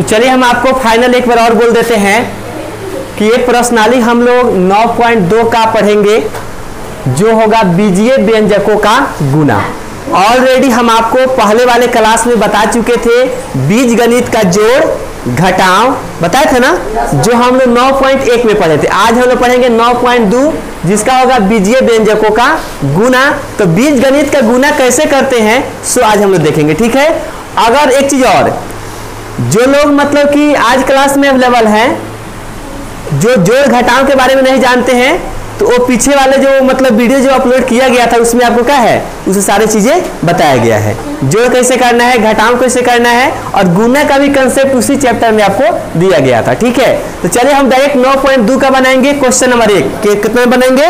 चलिए हम आपको फाइनल एक बार और बोल देते हैं कि ये प्रश्नावली हम लोग 9.2 का पढ़ेंगे, जो होगा बीजीय व्यंजकों का गुना। ऑलरेडी हम आपको पहले वाले क्लास में बता चुके थे बीज गणित का जोड़ घटाव बताए थे ना, जो हम लोग 9.1 में पढ़े थे। आज हम लोग पढ़ेंगे 9.2 जिसका होगा बीजीय व्यंजकों का गुना। तो बीज गणित का गुना कैसे करते हैं सो आज हम लोग देखेंगे, ठीक है। अगर एक चीज और, जो लोग मतलब कि आज क्लास में अवेलेबल हैं, जो जोड़ घटाव के बारे में नहीं जानते हैं, तो वो पीछे वाले जो मतलब वीडियो जो अपलोड किया गया था उसमें आपको क्या है, उसे सारी चीजें बताया गया है। जोड़ कैसे करना है, घटाव कैसे करना है और गुना का भी कंसेप्ट उसी चैप्टर में आपको दिया गया था, ठीक है। तो चलिए हम डायरेक्ट 9.2 का बनाएंगे क्वेश्चन नंबर 1। कितना बनाएंगे,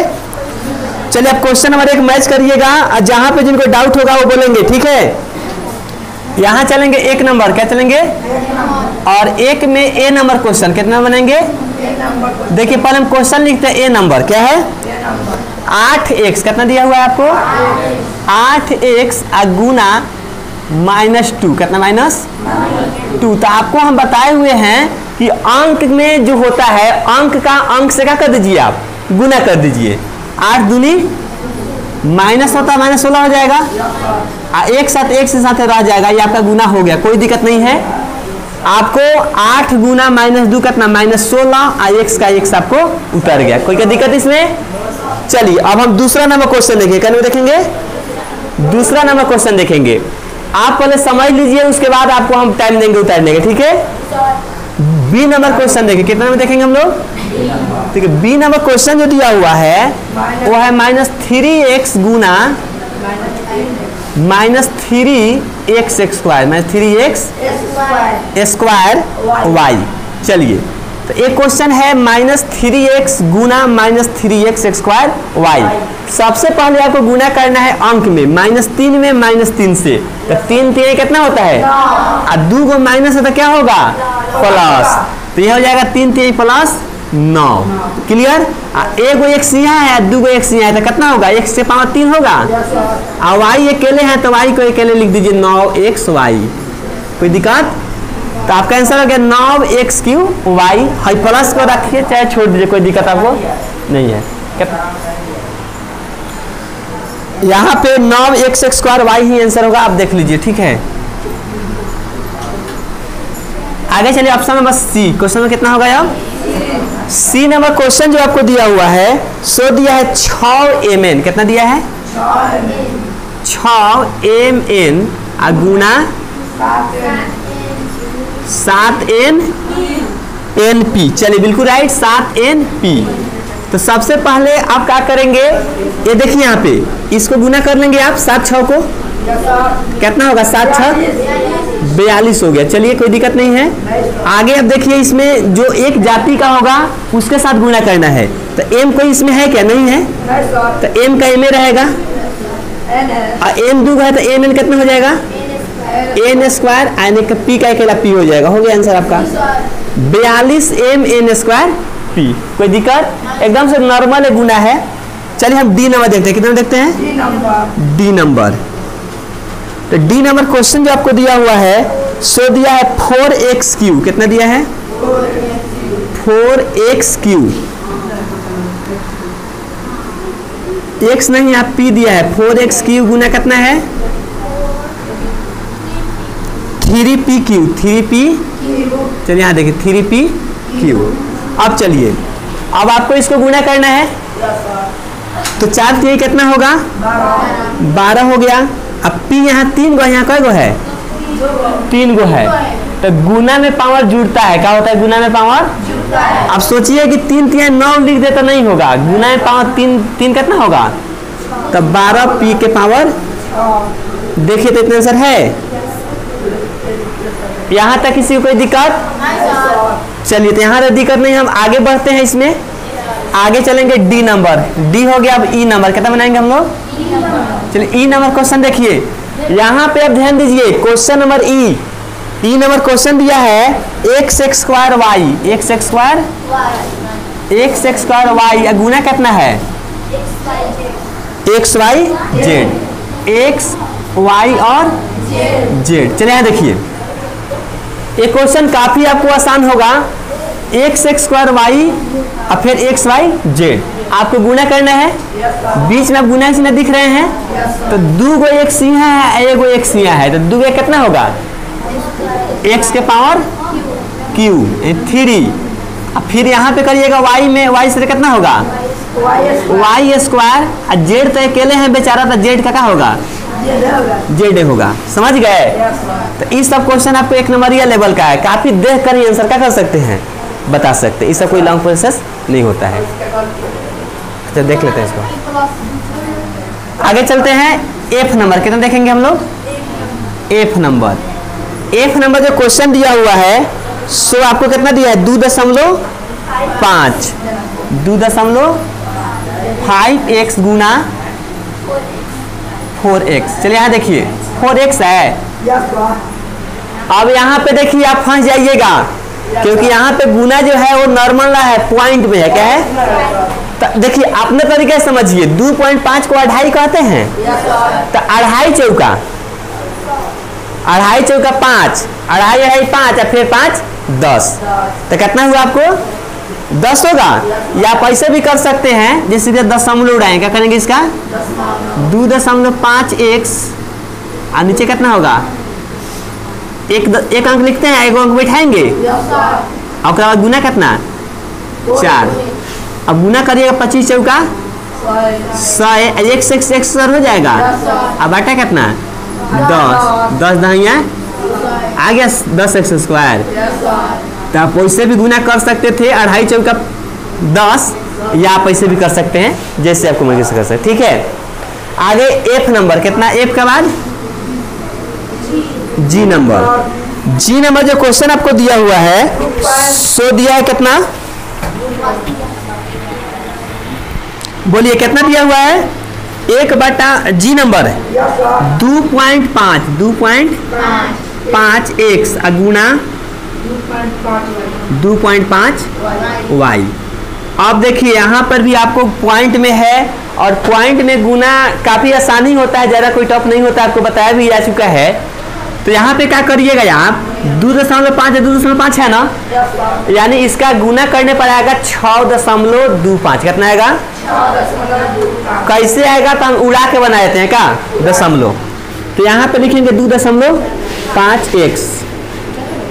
चलिए आप क्वेश्चन नंबर 1 मैच करिएगा और जहां पे जिनको डाउट होगा वो बोलेंगे, ठीक है। यहाँ चलेंगे 1 नंबर, क्या चलेंगे, और 1 में ए नंबर क्वेश्चन कितना बनाएंगे। देखिए पहले हम क्वेश्चन लिखते हैं, ए नंबर क्या है, 8x कितना दिया हुआ है आपको, 8x गुना -2 कितना -2। तो आपको हम बताए हुए हैं कि अंक में जो होता है, अंक का अंक से क्या कर दीजिए आप, गुना कर दीजिए। 8 दूनी माइनस होता है -16 हो जाएगा, एक साथ रह जाएगा, ये आपका गुना हो गया, कोई दिक्कत नहीं है। आपको 8 गुना -2 कितना -16, x का x आपको उतर गया, कोई क्या दिक्कत इसमें। चलिए अब हम दूसरा नंबर क्वेश्चन देखेंगे, क्या देखेंगे, दूसरा नंबर क्वेश्चन देखेंगे। आप पहले समझ लीजिए, उसके बाद आपको हम टाइम देंगे उतारने का, ठीक है। बी नंबर क्वेश्चन देखिए, कितना में देखेंगे हम लोग, ठीक है। बी नंबर क्वेश्चन जो दिया हुआ है वो है -3x गुना -3x square -3x square y। चलिए तो एक क्वेश्चन है -3x गुना -3x स्क्वायर y। सबसे पहले आपको गुना करना है अंक में, -3 में -3 से, तो 3 3 कितना होता है, और 2 को माइनस है तो क्या होगा प्लस, तो यह हो जाएगा 3 3 प्लस 9। क्लियर। एक x यहाँ है, 2 को x यहाँ है, तो कितना होगा, x से पावर 3 होगा, और y अकेले हैं तो y को अकेले लिख दीजिए 9xy। कोई दिक्कत, तो आपका आंसर हो गया 9x3y। हाई प्लस को रखिए चाहे छोड़ दीजिए, कोई दिक्कत आपको नहीं है। यहाँ पे 9x स्क्वायर y ही आंसर होगा, आप देख लीजिए, ठीक है। आगे चलिए ऑप्शन नंबर सी, क्वेश्चन में कितना होगा यार, सी नंबर क्वेश्चन जो आपको दिया हुआ है सो दिया है 6 mn, कितना दिया है 6 mn गुना 7 np। चलिए बिल्कुल राइट, 7 np। तो सबसे पहले आप क्या करेंगे, ये देखिए यहाँ पे इसको गुना कर लेंगे आप, 7 6 को कितना होगा, 7 6 42 हो गया। चलिए कोई दिक्कत नहीं है। आगे अब देखिए इसमें जो एक जाति का होगा उसके साथ गुना करना है, तो m कोई इसमें है क्या, नहीं है, तो m का m रहेगा, और m 2 है तो mn कितना हो जाएगा, n स्क्वायर, यानी कि p का अकेला p हो जाएगा। हो गया आंसर आपका 42 mn स्क्वायर p। कोई दिक्कत, एकदम से नॉर्मल गुना है। चलिए हम डी नंबर देखते हैं, कितना देखते हैं, डी नंबर। तो डी नंबर क्वेश्चन जो आपको दिया हुआ है सो दिया है 4x3, कितना दिया है 4x3, x नहीं आप p दिया है, 4x3 गुना कितना है 3p3, 3p। चलिए यहाँ देखिए 3p3। अब चलिए अब आपको इसको गुना करना है, तो 4 3 कितना होगा 12 हो गया। अब p यहाँ 3 गो, यहाँ कई गो है 3 गो है, तो गुना में पावर जुड़ता है, क्या होता है गुना में पावर जुड़ता है। अब सोचिए कि 3 3 9 लिख दे तो नहीं होगा, गुना में पावर 3 3 कितना होगा, तो 12 p के पावर। देखिए तो इतना आंसर है, यहाँ तक किसी को कोई दिक्कत। चलिए तो यहाँ दिक्कत नहीं, हम आगे बढ़ते हैं, इसमें आगे चलेंगे डी नंबर। डी हो गया, अब ई नंबर कितना बनाएंगे हम लोग, चलिए ई नंबर क्वेश्चन देखिए। यहाँ पे आप ध्यान दीजिए, क्वेश्चन नंबर ई नंबर क्वेश्चन दिया है x square y, x square y गुना कितना है x y z, x y और z। चलिए यहाँ देखिए ये क्वेश्चन काफी आपको आसान होगा। x² y और फिर xy z आपको गुना करना है। बीच में आप गुना चिन्ह दिख रहे हैं, तो 2 गो x यहाँ है, 1 गो x यहाँ है, तो 2 कितना होगा x के पावर q 3। अब फिर यहाँ पे करिएगा y में, y से कितना होगा y² और z तो अकेले हैं बेचारा, तो z का क्या होगा जेड होगा। समझ गए? तो इस सब क्वेश्चन आपको 1 नंबरिया लेवल का है, काफी देख कर ही आंसर क्या कर सकते हैं, बता सकते हैं। इसका कोई लॉन्ग प्रोसेस नहीं होता है। तो देख लेते हैं इसको, आगे चलते हैं। एफ नंबर कितना देखेंगे हम लोग? एफ नंबर जो क्वेश्चन दिया हुआ है सो आपको कितना दिया है 2.5 2.5x गुना 4x। चलिए यहाँ देखिए 4x है। अब यहाँ पे देखिए आप फंस जाइएगा, क्योंकि यहाँ पे गुना जो है वो नॉर्मल है, पॉइंट में है। क्या है? तो देखिए अपने तरीके से समझिए, 2.5 को 2.5 कहते हैं, तो 2.5 चौका 5, 2.5 5 और फिर 5 10, तो कितना हुआ आपको 10 होगा। या आप ऐसे भी कर सकते हैं, जैसे कि दशमलव उड़ाएं, क्या करेंगे इसका 2.5x और नीचे कितना होगा एक अंक लिखते हैं, 1 अंक बैठाएंगे और उसके बाद गुना कितना 4। अब गुना करिएगा 25 चौका 100, 1 हो जाएगा। अब बाटा कितना 10 दहिया आ गया 10x²। तो आप वैसे भी गुना कर सकते थे, 2.5 चौका 10, या आप ऐसे भी कर सकते हैं जैसे आपको मर्जी से कर सकते। ठीक है, आगे एफ नंबर कितना, एफ के बाद जी नंबर जो क्वेश्चन आपको दिया हुआ है सो दिया है कितना, बोलिए कितना दिया हुआ है 1/जी नंबर 2.5x गुना 2.5y। अब देखिए यहाँ पर भी आपको पॉइंट में है, और पॉइंट में गुना काफी आसानी होता है, ज़्यादा कोई टफ नहीं होता, आपको बताया भी जा चुका है। तो यहाँ पे क्या करिएगा, यहाँ 2.5 है ना, यानी इसका गुना करने पर आएगा 6.25। कितना आएगा, कैसे आएगा तो हम उड़ा के बना देते हैं क्या दशमलव। तो यहाँ पे लिखेंगे 2.5x,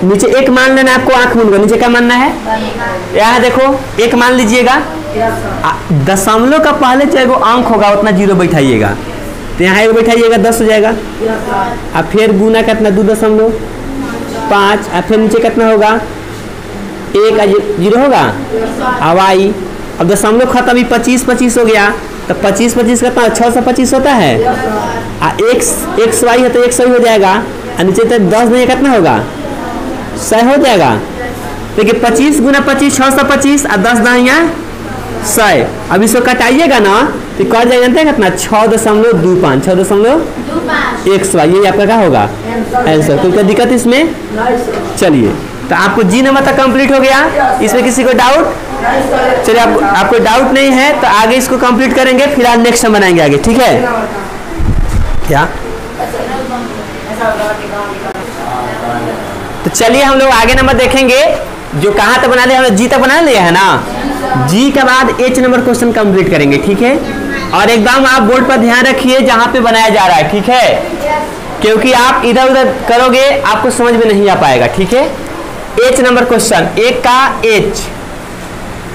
नीचे 1 मान लेना, आपको आंख मूंद कर नीचे क्या मानना है, यहाँ देखो 1 मान लीजिएगा। दशमलव का पहले जो अंक होगा उतना 0 बैठाइएगा, तो यहाँ 1 बैठाइएगा 10 हो जाएगा। अब फिर गुना कितना 2.5 और फिर नीचे कितना होगा 1 0 होगा y। अब दशमलव खत्म, अभी 25 हो गया, तो 25 कितना 625 होता है। xy है तो 100 हो जाएगा, और नीचे तो 10 नहीं कितना होगा 100 हो जाएगा। देखिए 25 गुना 25 625 और 10 दहिया 100। अब इसको कटाइएगा ना तो कह जाए जानते हैं कितना 6.25 ये आपका क्या होगा आंसर। कोई दिक्कत इसमें? चलिए, तो आपको जी नंबर तक कंप्लीट हो गया। इसमें किसी को डाउट? चलिए, आपको डाउट नहीं है तो आगे इसको कंप्लीट करेंगे, फिलहाल नेक्स्ट हम बनाएंगे आगे। ठीक है क्या? तो चलिए हम लोग आगे नंबर देखेंगे, जो कहाँ तक बना लिया हमने, जी तक बना लिया है ना। जी के बाद एच नंबर क्वेश्चन कंप्लीट करेंगे। ठीक है, और एकदम आप बोर्ड पर ध्यान रखिए जहाँ पे बनाया जा रहा है। ठीक है, क्योंकि आप इधर उधर करोगे आपको समझ में नहीं आ पाएगा। ठीक है, एच नंबर क्वेश्चन, एक का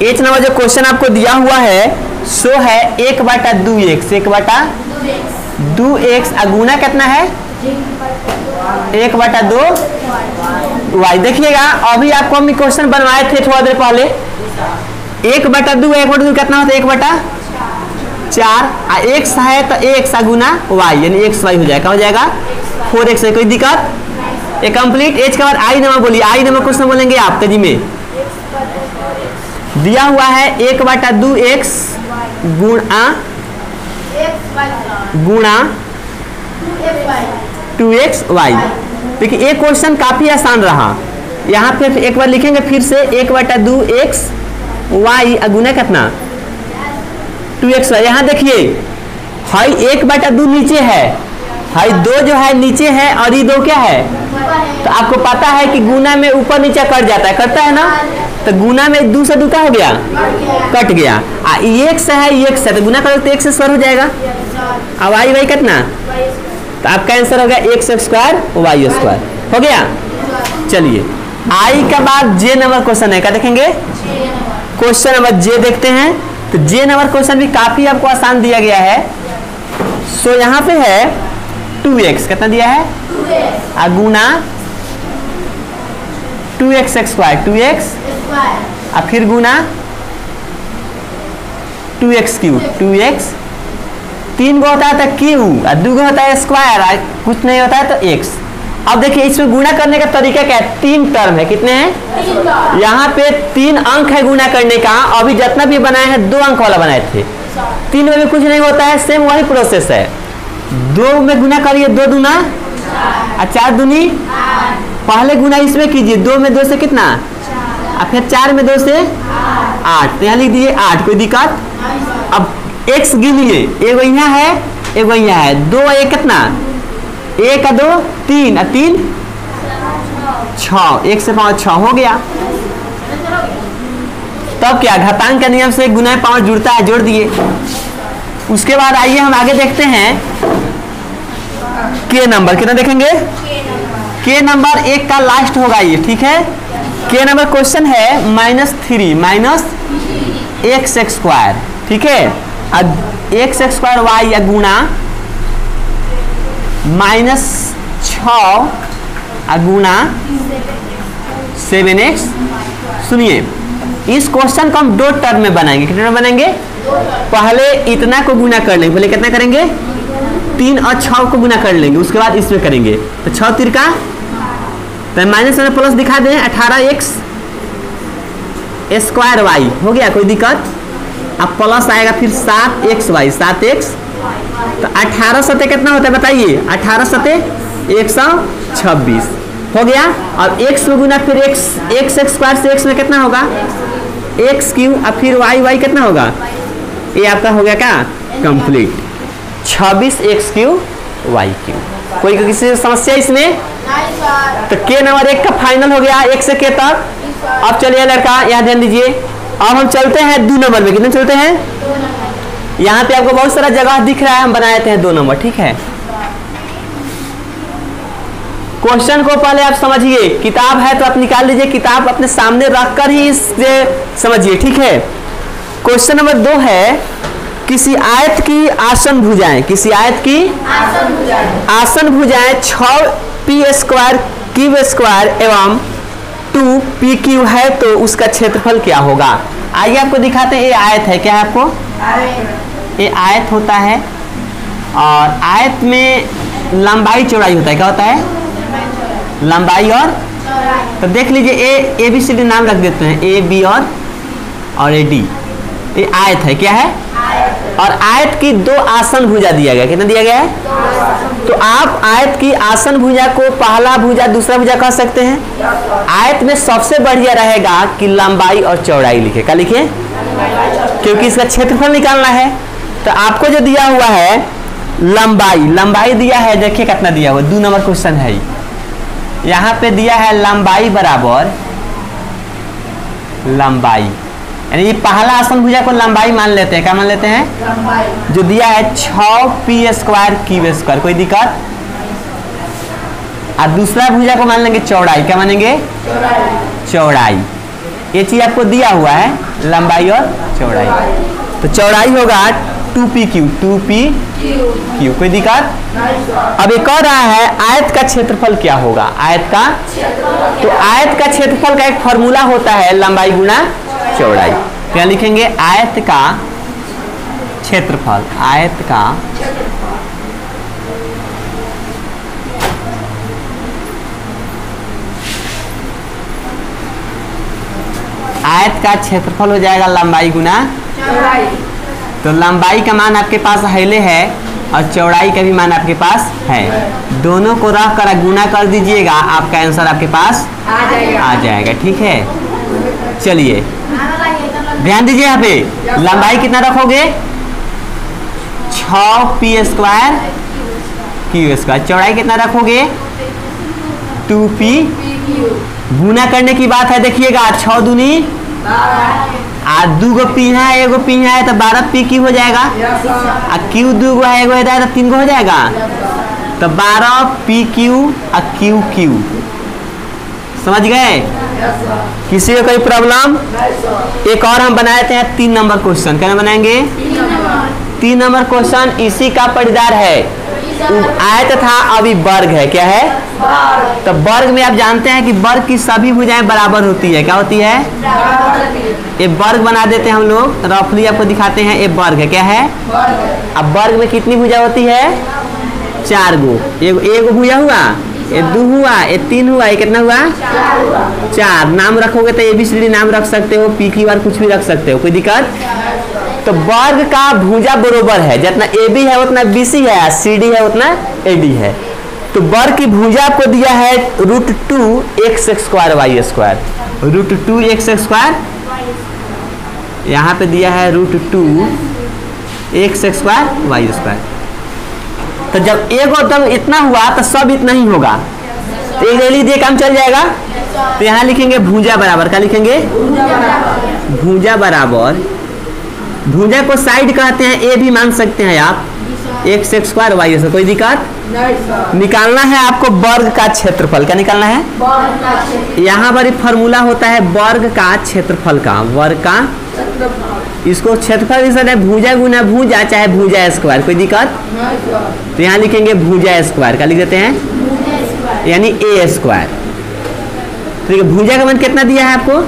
एच नंबर जो क्वेश्चन आपको दिया हुआ है सो है 1/2x 1/2x गुना कितना है 1/2y। देखिएगा अभी आपको हम क्वेश्चन बनवाए थे थोड़ा देर पहले, 1/2 कितना होता है 1/4, x है तो x गुना y यानी xy हो जाएगा, हो जाएगा 4x। कोई दिक्कत? ये कंप्लीट। एच के बाद आई नंबर बोलिए, आई नंबर क्वेश्चन बोलेंगे आप तेजी में। दिया हुआ है 1/2x गुणा 2xy। देखिए एक क्वेश्चन काफी आसान रहा। यहाँ पे एक बार लिखेंगे फिर से 1/2xy गुना कितना 2xy। यहाँ देखिए 1/2 नीचे है भाई 2 जो है नीचे है और ये 2 क्या है, तो आपको पता है कि गुना में ऊपर नीचे कट जाता है, करता है ना, तो गुना में 2 से 2 क्या हो गया, कट गया। x है x है, तो गुना करोगे तो x स्क्वायर हो जाएगा। अब y y कितना, तो आपका आंसर हो गया x स्क्वायर y स्क्वायर हो गया। चलिए आई के बाद जे नंबर क्वेश्चन है, क्या देखेंगे, क्वेश्चन नंबर जे देखते हैं। तो जे नंबर क्वेश्चन भी काफी आपको आसान दिया गया है। सो यहाँ पे है 2x, कितना दिया है, गुना 2x स्क्वायर 2x, और फिर गुना 2x क्यूब 2x, 3 गो होता है तो क्यू और 2 गो होता है स्क्वायर, कुछ नहीं होता है तो x। अब देखिए इसमें गुना करने का तरीका क्या है, 3 टर्म है, कितने हैं, यहाँ पे 3 अंक है गुना करने का। अभी जितना भी बनाए हैं 2 अंक वाला बनाए थे, 3 में भी कुछ नहीं होता है, सेम वही प्रोसेस है। 2 में गुना करिए 2 दूना और 4 दूनी, पहले गुना इसमें कीजिए, 2 में 2 से कितना, और फिर 4 में 2 से 8, तो यहाँ लिख दीजिए 8, कोई दिक्कत। अब x गिनिए, एगो यहाँ है एगो यहाँ है, 2 और 1 कितना, 1 और 2 3 और 3 6, 1 से 5 6 हो गया। तब क्या, घातांक के नियम से गुना 5 जुड़ता है, जोड़ दिए। उसके बाद आइए हम आगे देखते हैं के नंबर, कितना देखेंगे, के नंबर 1 का लास्ट होगा ये, ठीक है। के नंबर क्वेश्चन है -3 माइनस x स्क्वायर, ठीक है, अब x स्क्वायर y या गुना -6 गुना 7x। सुनिए इस क्वेश्चन को हम 2 टर्म में बनाएंगे, कितने में बनाएंगे, पहले इतना को गुना कर लेंगे, पहले कितना करेंगे, 3 और 6 को गुना कर लेंगे, उसके बाद इसमें करेंगे, तो 6 तिरका, तो माइनस में प्लस दिखा दें, 18x स्क्वायर y हो गया, कोई दिक्कत। अब प्लस आएगा फिर 7xy 7x, तो 18 सते कितना होता है बताइए, 18 सते 126 हो गया। और x में गुना फिर x स्क्वायर से x में कितना होगा, x क्यूब, और फिर y कितना होगा, ये आपका हो गया क्या, complete 26x cube y cube. कोई किसी समस्या इसमें, तो के नंबर 1 का फाइनल हो गया 1 से के तक। अब चलिए लड़का यहाँ ध्यान दीजिए, अब हम चलते हैं 2 नंबर में, कितने चलते हैं, यहाँ पे आपको बहुत सारा जगह दिख रहा है, हम बनाए थे 2 नंबर, ठीक है। क्वेश्चन को पहले आप समझिए, किताब है तो आप निकाल लीजिए, किताब अपने सामने रखकर ही इससे समझिए, ठीक है। क्वेश्चन नंबर 2 है, किसी आयत की आसन भुजाएं, किसी आयत की आसन भुजाएं 6p स्क्वायर क्यूब स्क्वायर एवं 2p क्यूब है, तो उसका क्षेत्रफल क्या होगा। आइए आपको दिखाते हैं, ये आयत है, क्या है आपको, ये आयत होता है, और आयत में लंबाई चौड़ाई होता है, क्या होता है, लंबाई और, तो देख लीजिए ए बी सी डी नाम रख देते हैं, ए बी और ए डी, ये आयत है, क्या है, और आयत की 2 आसन भुजा दिया गया, कितना दिया गया है, तो आप आयत की आसन भुजा को पहला भुजा दूसरा भुजा कह सकते हैं। आयत में सबसे बढ़िया रहेगा कि लंबाई और चौड़ाई लिखे, क्या लिखे, क्योंकि इसका क्षेत्रफल निकालना है। तो आपको जो दिया हुआ है लंबाई दिया है, देखिए कितना दिया हुआ, 2 नंबर क्वेश्चन है, यहाँ पे दिया है लंबाई बराबर लंबाई, यानी ये पहला आसन भुजा को लंबाई मान लेते हैं, क्या मान लेते हैं, लंबाई, जो दिया है 6p स्क्वायर क्यूब स्क्वायर, कोई दिक्कत। और दूसरा भुजा को मान लेंगे चौड़ाई, क्या मानेंगे, चौड़ाई। ये चीज आपको दिया हुआ है, लंबाई और चौड़ाई, तो चौड़ाई होगा 2p क्यूब, कोई दिक्कत। अब ये कह रहा है आयत का क्षेत्रफल क्या होगा, आयत का, तो आयत का क्षेत्रफल का एक फॉर्मूला होता है लंबाई गुना चौड़ाई। क्या लिखेंगे, आयत का क्षेत्रफल, आयत का क्षेत्रफल हो जाएगा लंबाई गुना चौड़ाई। तो लंबाई का मान आपके पास हेले है और चौड़ाई का भी मान आपके पास है, दोनों को रख कर गुना कर दीजिएगा, आपका आंसर आपके पास आ जाएगा, ठीक है। चलिए ध्यान दीजिए, यहाँ पे लंबाई कितना रखोगे, 6p स्क्वायर क्यू स्क्वायर। चौड़ाई कितना रखोगे 2p। गुना करने की बात है, देखिएगा 6 दूनी 2 गो पी है, एगो पी है तो 12p क्यू हो जाएगा। क्यू 2 गो है, एगो है तो 3 गो हो जाएगा, तो 12p क्यू क्यू क्यू। समझ गए? किसी को कोई प्रॉब्लम? एक और हम बनाते हैं 3 नंबर क्वेश्चन। क्या बनाएंगे? 3 नंबर क्वेश्चन इसी का पटीदार है। आयत था, अभी वर्ग है। क्या है? तो वर्ग में आप जानते हैं कि वर्ग की सभी भुजाएं बराबर होती है। क्या होती है? ये वर्ग बना देते हैं हम लोग, रफली आपको दिखाते हैं। ये वर्ग है। क्या है? अब वर्ग में कितनी भुजा होती है? 4 गो। एगो भुजा हुआ, ये 2 हुआ, ये 3 हुआ, ये कितना हुआ? 4। नाम रखोगे तो ABCD नाम रख सकते हो, पी की बार कुछ भी रख सकते हो, कोई दिक्कत? तो वर्ग का भुजा बरोबर है, जितना AB है उतना BC है, CD है उतना AD है। तो वर्ग की भुजा आपको दिया है √2x² y²। √2x², यहाँ पे दिया है √2x² y²। तो जब एगो तब इतना हुआ तो सब इतना ही होगा, तो एक ले काम चल जाएगा। तो यहाँ लिखेंगे भुजा बराबर। क्या लिखेंगे? भुजा बराबर। भुजा को साइड कहते हैं, ए भी मान सकते हैं आप, x² y²। कोई दिक्कत? निकालना है आपको वर्ग का क्षेत्रफल। क्या निकालना है? यहाँ पर फॉर्मूला होता है वर्ग का क्षेत्रफल का। वर्ग का, इसको क्षेत्रफल लिख सकते हैं भुजा गुना भुजा, चाहे भुजा स्क्वायर। कोई दिक्कत? तो यहाँ लिखेंगे भुजा स्क्वायर। क्या लिख देते हैं? यानी a²। ठीक है। भुजा का मान कितना दिया है आपको?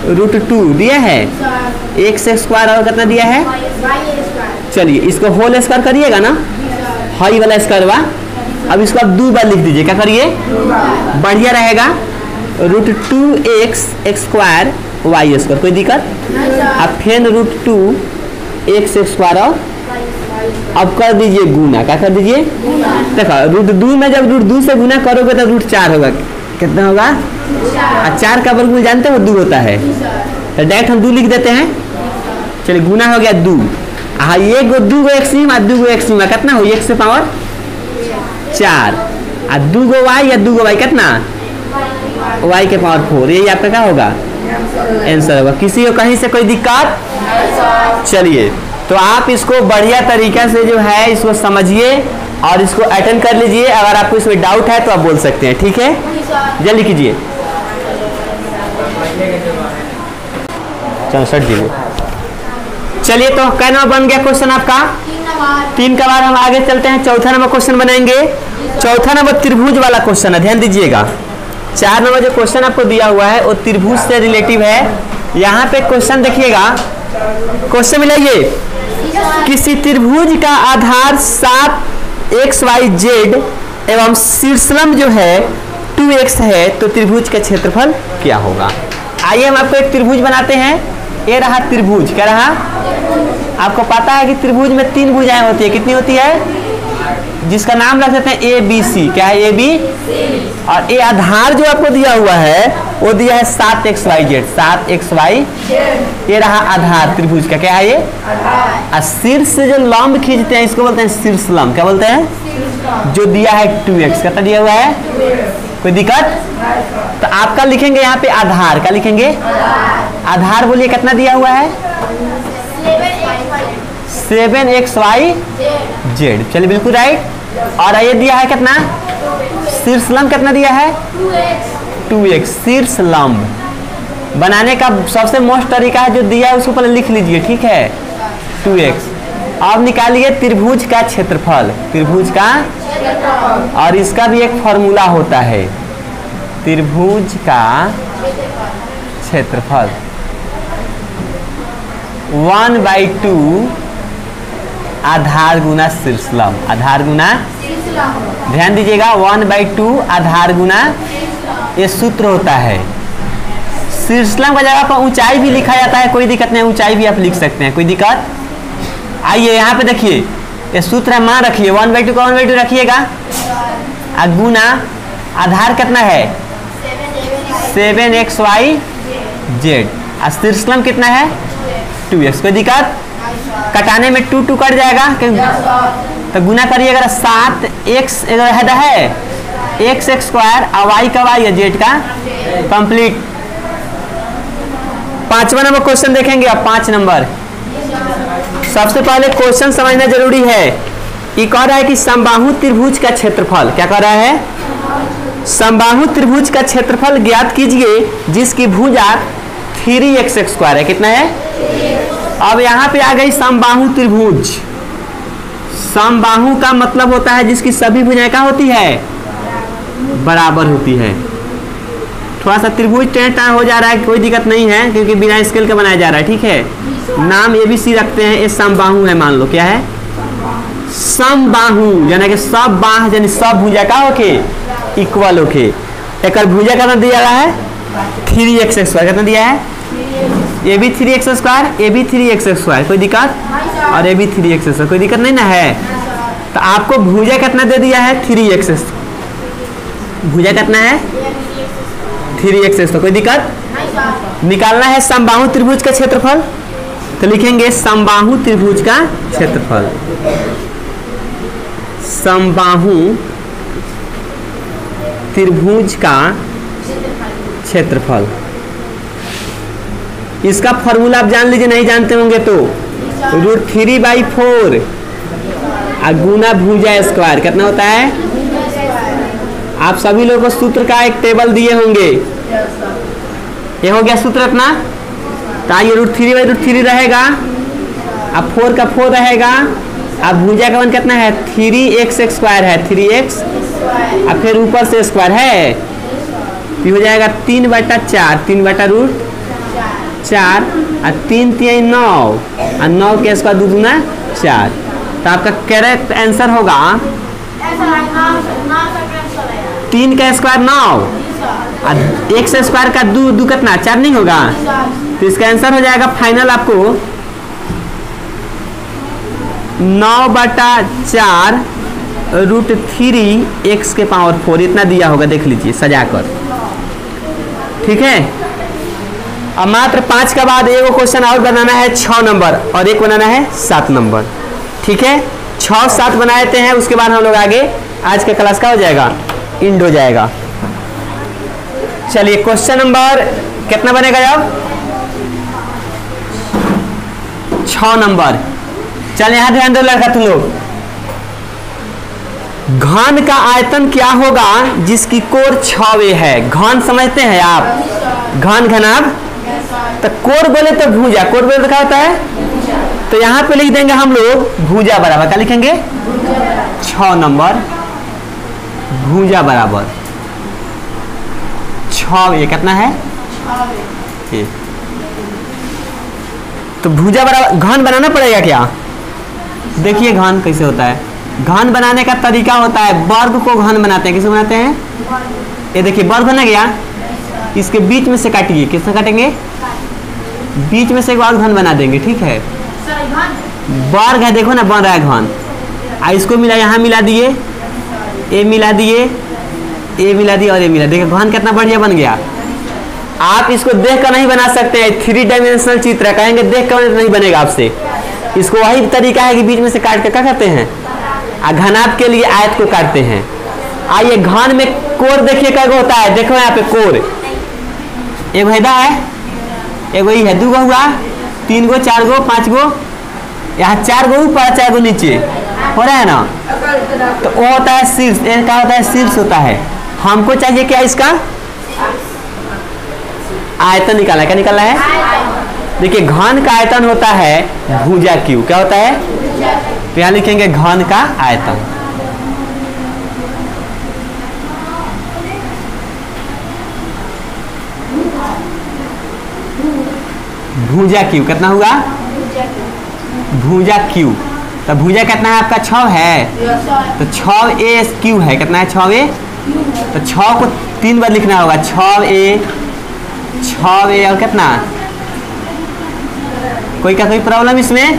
√2 दिया है, x² और कितना दिया है? चलिए इसको होल स्क्वायर करिएगा ना, हाई वाला स्क्वायर हुआ। अब इसको आप 2 बार लिख दीजिए। क्या करिए? बढ़िया रहेगा। √2x² y²। कोई दिक्कत? अब फिर √2x² और अब कर दीजिए गुना। क्या कर दीजिए? देखो √2 में जब √2 से गुना करोगे तो √4 होगा। कितना होगा? 4 का वर्गमूल जानते हो 2 होता है, तो डायरेक्ट हम 2 लिख देते हैं। चलिए गुना हो गया 2। हाँ, ये 2 गो एक्सिम और 2 गो एक्सिम कितना हो? x से पावर 4 और 2 गो y या 2 गो y कितना? y के पावर 4। यही आपका क्या होगा? आंसर होगा। किसी को कहीं से कोई दिक्कत? चलिए, तो आप इसको बढ़िया तरीका से जो है इसको समझिए और इसको अटेंड कर लीजिए। अगर आपको इसमें डाउट है तो आप बोल सकते हैं। ठीक है, जल्दी कीजिए। चलो सट दीजिए। चलिए, तो क्या नंबर बन गया क्वेश्चन आपका? 3 का बार हम आगे चलते हैं। चौथा नंबर क्वेश्चन बनाएंगे। चौथा नंबर त्रिभुज वाला क्वेश्चन है, ध्यान दीजिएगा। 4 नंबर जो क्वेश्चन आपको दिया हुआ है वो त्रिभुज से रिलेटिव है। यहाँ पे क्वेश्चन देखिएगा, क्वेश्चन मिलाइए। किसी त्रिभुज का आधार 7xyz एवं शीर्षलंब जो है 2x है, तो त्रिभुज का क्षेत्रफल क्या होगा? आइए हम आपको एक त्रिभुज बनाते हैं। ये रहा त्रिभुज। क्या रहा? आपको पता है कि त्रिभुज में 3 भुजाएं होती है। कितनी होती है? जिसका नाम रख देते हैं ABC। क्या है? AB। और ये आधार जो आपको दिया हुआ है वो दिया है 7xyz। 7xy, ये रहा आधार त्रिभुज का। क्या है ये? और शीर्ष से जो लंब खींचते हैं इसको बोलते हैं शीर्षलंब। क्या बोलते हैं? जो दिया है 2x। कितना दिया हुआ है? कोई दिक्कत? तो आपका लिखेंगे यहाँ पे आधार। क्या लिखेंगे? आधार बोलिए कितना दिया हुआ है? 7xyz। चलिए बिल्कुल राइट। और ये दिया है कितना? शीर्षलंब कितना दिया है? 2x। शीर्षलंब बनाने का सबसे मोस्ट तरीका है जो दिया है उसको पहले लिख लीजिए। ठीक है, 2x। अब निकालिए त्रिभुज का क्षेत्रफल। त्रिभुज का, और इसका भी एक फॉर्मूला होता है, त्रिभुज का क्षेत्रफल 1/2 आधार गुना शीर्षलंब। आधार गुना, ध्यान दीजिएगा, 1/2 आधार गुना ये सूत्र होता है। शीर्षलंब का जगह पर ऊंचाई भी लिखा जाता है, कोई दिक्कत नहीं, ऊंचाई भी आप लिख सकते हैं, कोई दिक्कत? आइए यहाँ पे देखिए, ये सूत्र है, मान रखिए 1/2 का 1/2 रखिएगा। गुना आधार कितना है? 7xyz। और शीर्षलंब कितना है? 2x। कोई दिक्कत? कटाने में 2 कट जाएगा, तो गुना करिए अगर 7x है x स्क्वायर और y का y है z का कंप्लीट। 5वां नंबर क्वेश्चन देखेंगे अब 5 नंबर। सबसे पहले क्वेश्चन समझना जरूरी है। ये कह रहा है कि समबाहु त्रिभुज का क्षेत्रफल, क्या कह रहा है, समबाहु त्रिभुज का क्षेत्रफल ज्ञात कीजिए जिसकी भुजा 3x स्क्वायर है। कितना है? अब यहाँ पे आ गई समबाहु त्रिभुज। समबाहु का मतलब होता है जिसकी सभी भुजाएं क्या होती है, बराबर होती है। थोड़ा सा त्रिभुज टेढ़ा हो जा रहा है, कोई दिक्कत नहीं है क्योंकि बिना स्केल के बनाया जा रहा है, ठीक है। नाम ABC रखते हैं, ये समबाहु है, मान लो क्या है, समबाहु, यानी कि सब बाह यानी सब भुजा का होके इक्वल होके। एक भुजा का दिया रहा है 3x स्क्वायर, कितना दिया है, ये भी 3x स्क्वायर, ये भी 3x स्क्वायर, कोई दिक्कत, और ये भी 3x स्क्वायर, कोई दिक्कत नहीं ना है। तो आपको भुजा कितना दे दिया है, 3x, भुजा कितना है 3x स्क्वायर, कोई दिक्कत। निकालना है समबाहु त्रिभुज का क्षेत्रफल, तो लिखेंगे समबाहु त्रिभुज का क्षेत्रफल। समबाहु त्रिभुज का क्षेत्रफल, इसका फॉर्मूला आप जान लीजिए, नहीं जानते होंगे तो √3/4 गुना भुजा स्क्वायर कितना होता है। आप सभी लोगों को सूत्र का एक टेबल दिए होंगे, ये हो गया सूत्र अपना। तो ये √3/√3 रहेगा, अब 4 का 4 रहेगा, अब भुजा का मान कितना है 3x स्क्वायर है, 3x, अब फिर ऊपर से स्क्वायर है, तो हो जाएगा 3/4, 3/√4 और 3 3 9 और 9 के स्क्वायर 2 दूना 4। तो आपका करेक्ट आंसर होगा 3 का स्क्वायर 9 और x स्क्वायर का 2 कितना 4 नहीं होगा। तो इसका आंसर हो जाएगा फाइनल आपको 9/4 √3x के पावर 4 इतना दिया होगा, देख लीजिए सजाकर, ठीक है। अब मात्र 5 का बाद एक क्वेश्चन और बनाना है 6 नंबर और एक बनाना है 7 नंबर, ठीक है। 6 7 बना देते हैं, उसके बाद हम लोग आगे आज का क्लास का हो जाएगा, इंड हो जाएगा। चलिए क्वेश्चन नंबर कितना बनेगा अब, 6 नंबर। चल यहाँ ध्यान दो लड़का तुम लोग, घन का आयतन क्या होगा जिसकी कोर 6 है। घन समझते हैं आप, घन घनाभ, तो कोर बोले तो भुजा, कोर बोले तो क्या होता है, तो यहाँ पे लिख देंगे हम लोग भुजा बराबर, क्या लिखेंगे 6 नंबर, भुजा बराबर 6, ये कितना है, तो भुजा बराबर घन बनाना पड़ेगा क्या। देखिए घन कैसे होता है, घन बनाने का तरीका होता है, वर्ग को घन बनाते हैं, किसे बनाते हैं, ये देखिए वर्ग बना गया, इसके बीच में से काटिए, किससे काटेंगे, बीच में से एक और घन बना देंगे, ठीक है। वर्ग है, देखो ना बन रहा है घन, इसको मिला, यहाँ मिला दिए, ये मिला दिए, ये मिला दिया और ये मिला, देखिए घन कितना बढ़िया बन गया। आप इसको देख कर नहीं बना सकते हैं, 3 डायमेंशनल चित्र कहेंगे, देख कर नहीं बनेगा आपसे। इसको वही तरीका है कि बीच में से काट कर क्या करते हैं, घनाभ के लिए आयत को काटते हैं। आइए घन में कोर देखिए कैसे होता है, देखो यहाँ पे कोर एक हैदा है, एक वही है, 2 गो हुआ, 3 गो 4 गो 5 गो, यहाँ 4 गो ऊपर 4 गो नीचे हो रहा है ना, तो वो होता है शीर्ष, क्या होता है शीर्ष होता है। हमको चाहिए क्या, इसका आयतन निकाला, क्या निकाला है, देखिए घन का आयतन होता है भुजा क्यू, क्या होता है, तो यहाँ लिखेंगे घन का आयतन। भुजा क्यू कितना हुआ, भुजा क्यू, तो भुजा कितना है आपका 6 है, तो 6a क्यू है, कितना है 6a, तो 6 को 3 बार लिखना होगा, 6a और कितना, कोई का कोई प्रॉब्लम इसमें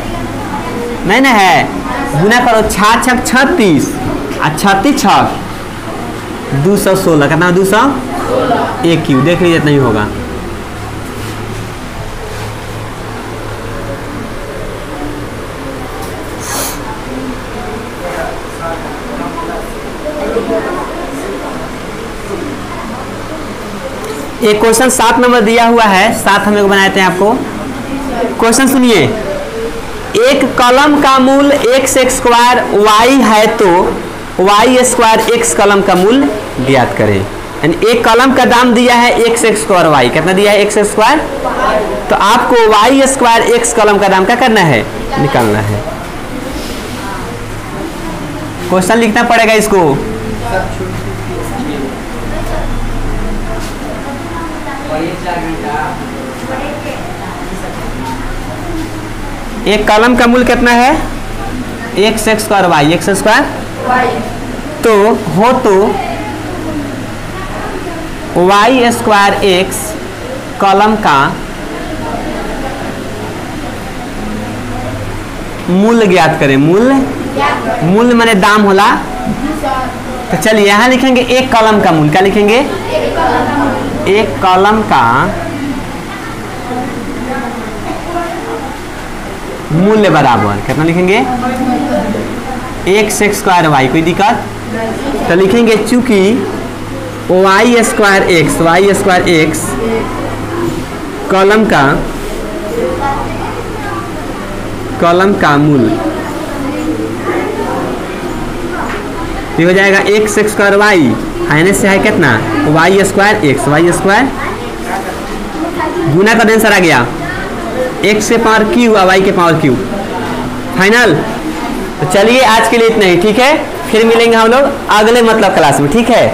नहीं ना है, गुना करो 6 6 36 और 36 6 216, कितना 200 एक क्यू, देख लीजिए नहीं होगा। एक क्वेश्चन 7 नंबर दिया हुआ है, 7 हम लोग बनाते हैं आपको। क्वेश्चन सुनिए, एक कलम का मूल x स्क्वायर y है तो y स्क्वायर x कलम का मूल ज्ञात करें। यानी एक कलम का दाम दिया है x स्क्वायर y, कितना दिया है x स्क्वायर, तो आपको y स्क्वायर x कलम का दाम क्या करना है, निकालना है। क्वेश्चन लिखना पड़ेगा इसको। एक कलम का मूल कितना है, x square y, x square तो हो तो y स्क्वायर x कलम का मूल्य ज्ञात करें। मूल्य माने दाम होला। तो चलिए यहाँ लिखेंगे एक कलम का मूल्य, क्या लिखेंगे, एक कलम का मूल्य बराबर कितना लिखेंगे, x स्क्वायर y, कोई दिक्कत, तो लिखेंगे चूंकि y स्क्वायर x कलम का मूल ये हो जाएगा x स्क्वायर y आने से है कितना y स्क्वायर गुना का आंसर आ गया x के पावर q और y के पावर q। फाइनल। तो चलिए आज के लिए इतना ही, ठीक है, फिर मिलेंगे हम लोग अगले मतलब क्लास में, ठीक है।